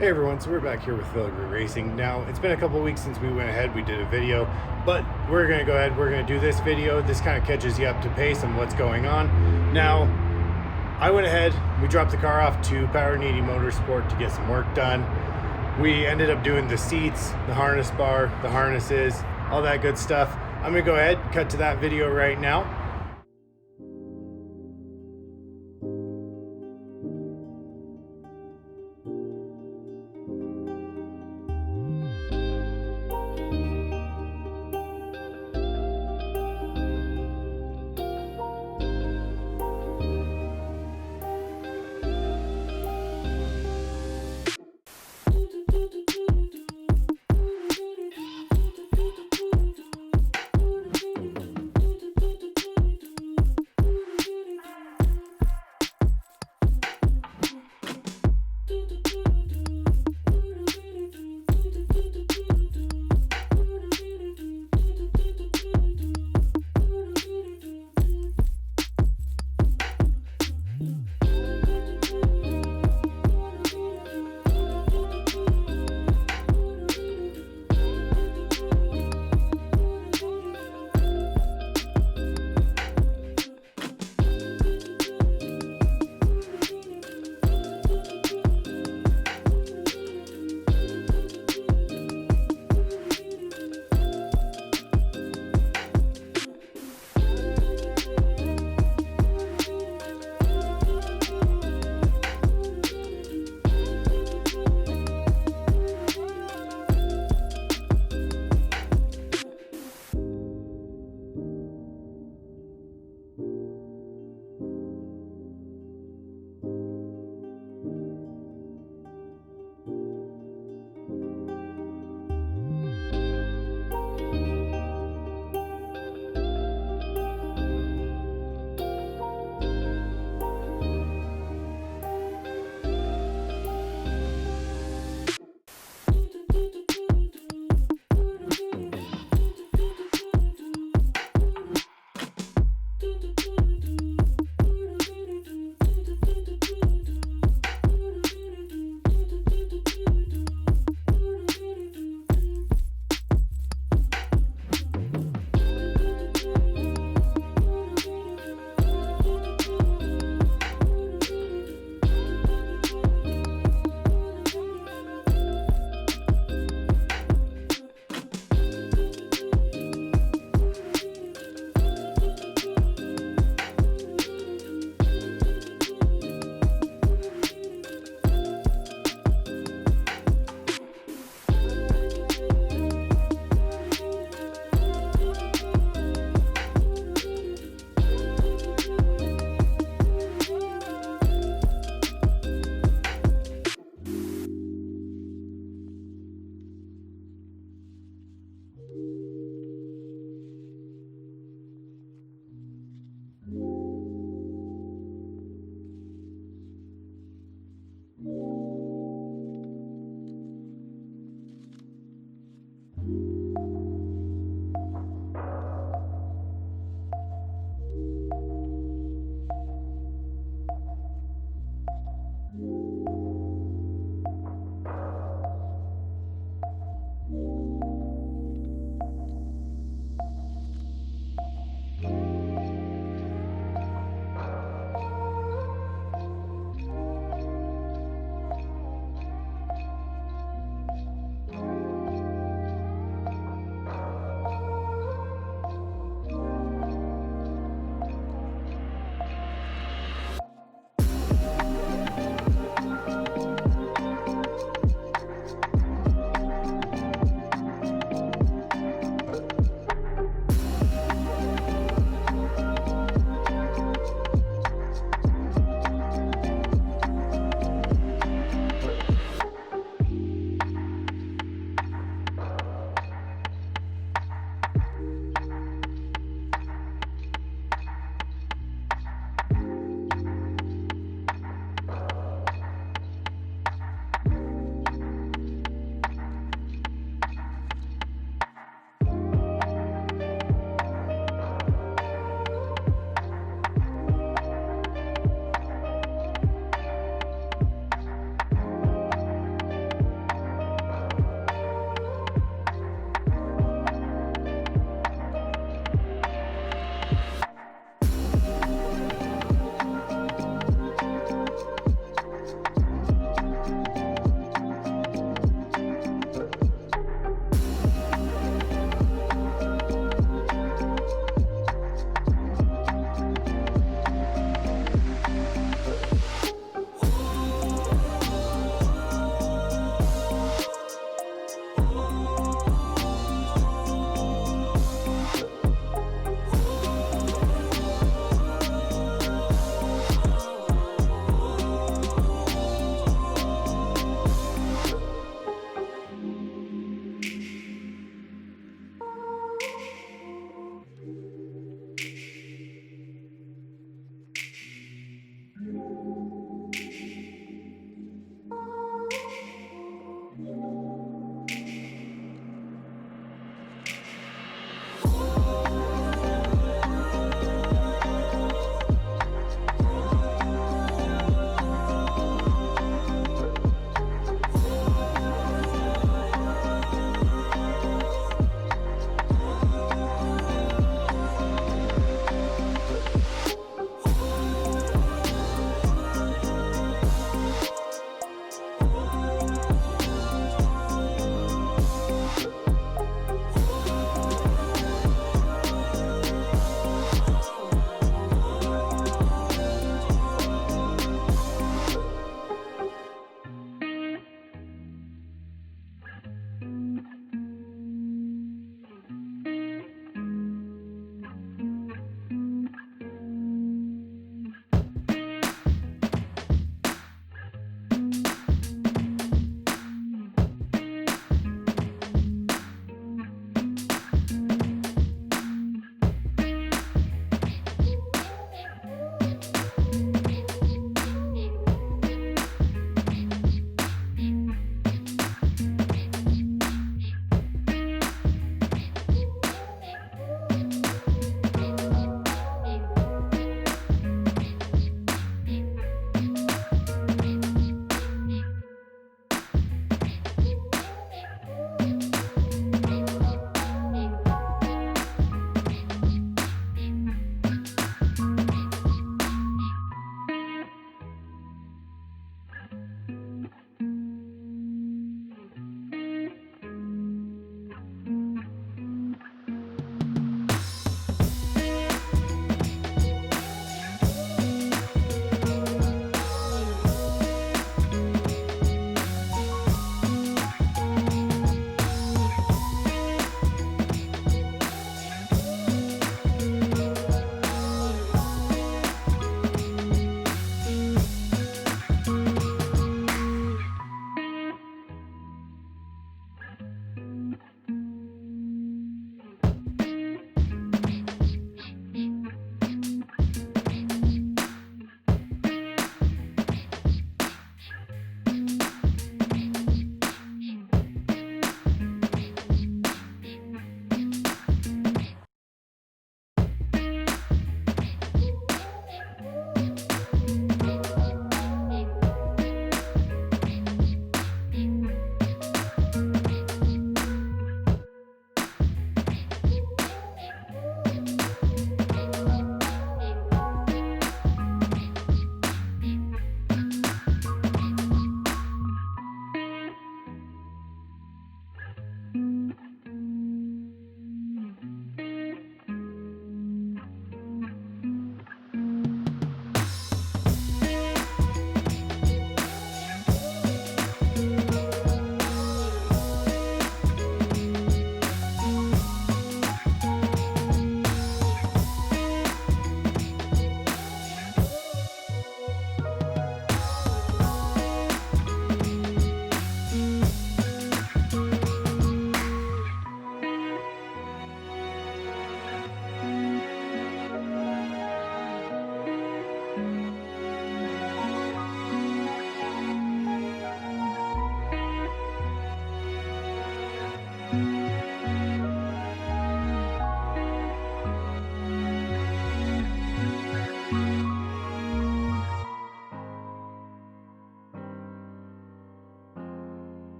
Hey everyone, so we're back here with Filigree Racing. Now, it's been a couple weeks since we went ahead, we did a video, but we're going to go ahead, we're going to do this video. This kind of catches you up to pace on what's going on. Now, I went ahead, we dropped the car off to Powerneedy Motorsport to get some work done. We ended up doing the seats, the harness bar, the harnesses, all that good stuff. I'm going to go ahead, cut to that video right now.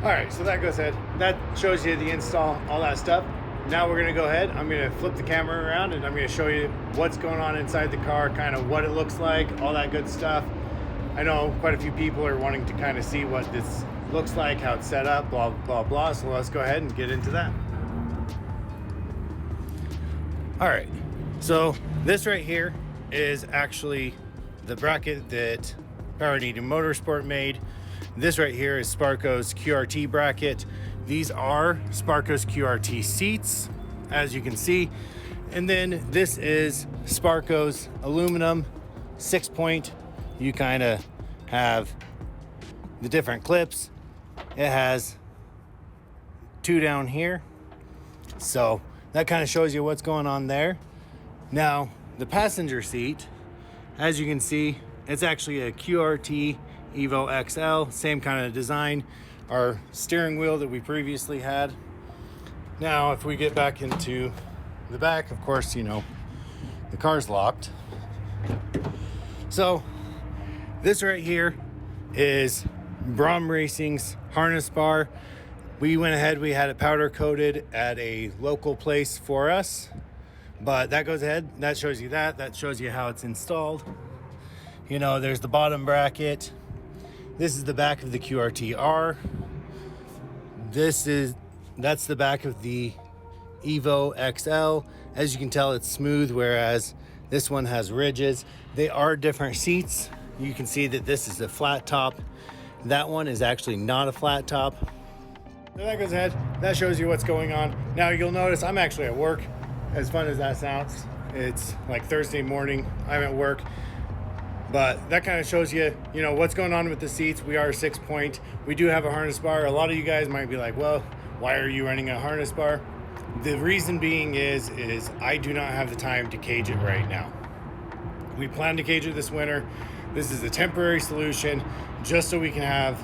All right, so that goes ahead. That shows you the install, all that stuff. Now we're gonna go ahead. I'm gonna flip the camera around and I'm gonna show you what's going on inside the car, kind of what it looks like, all that good stuff. I know quite a few people are wanting to kind of see what this looks like, how it's set up, blah, blah, blah. So let's go ahead and get into that. All right, so this right here is actually the bracket that Powerneedy Motorsport made. This right here is Sparco's QRT bracket. These are Sparco's QRT seats, as you can see. And then this is Sparco's aluminum 6-point. You kind of have the different clips. It has 2 down here. So that kind of shows you what's going on there. Now, the passenger seat, as you can see, it's actually a QRT Evo-XL, same kind of design, our steering wheel that we previously had. Now, if we get back into the back, of course, you know, the car's locked. So this right here is Braum Racing's harness bar. We went ahead, we had it powder coated at a local place for us, but that goes ahead, that shows you that shows you how it's installed. You know, there's the bottom bracket. This is the back of the QRT-R. That's the back of the Evo-XL. As you can tell, it's smooth, whereas this one has ridges. They are different seats. You can see that this is a flat top. That one is actually not a flat top. So that goes ahead. That shows you what's going on. Now you'll notice I'm actually at work. As fun as that sounds, it's like Thursday morning. I'm at work. But that kind of shows you, you know, what's going on with the seats. We are 6-point. We do have a harness bar. A lot of you guys might be like, well, why are you running a harness bar? The reason being is I do not have the time to cage it right now. We plan to cage it this winter. This is a temporary solution just so we can have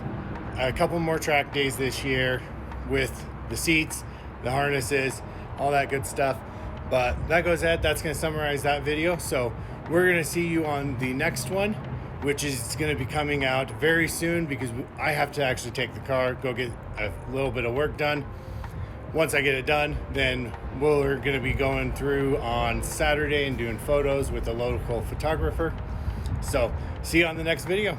a couple more track days this year with the seats, the harnesses, all that good stuff. But that goes ahead. That's going to summarize that video. So we're going to see you on the next one, which is going to be coming out very soon because I have to actually take the car, go get a little bit of work done. Once I get it done, then we're going to be going through on Saturday and doing photos with a local photographer. So see you on the next video.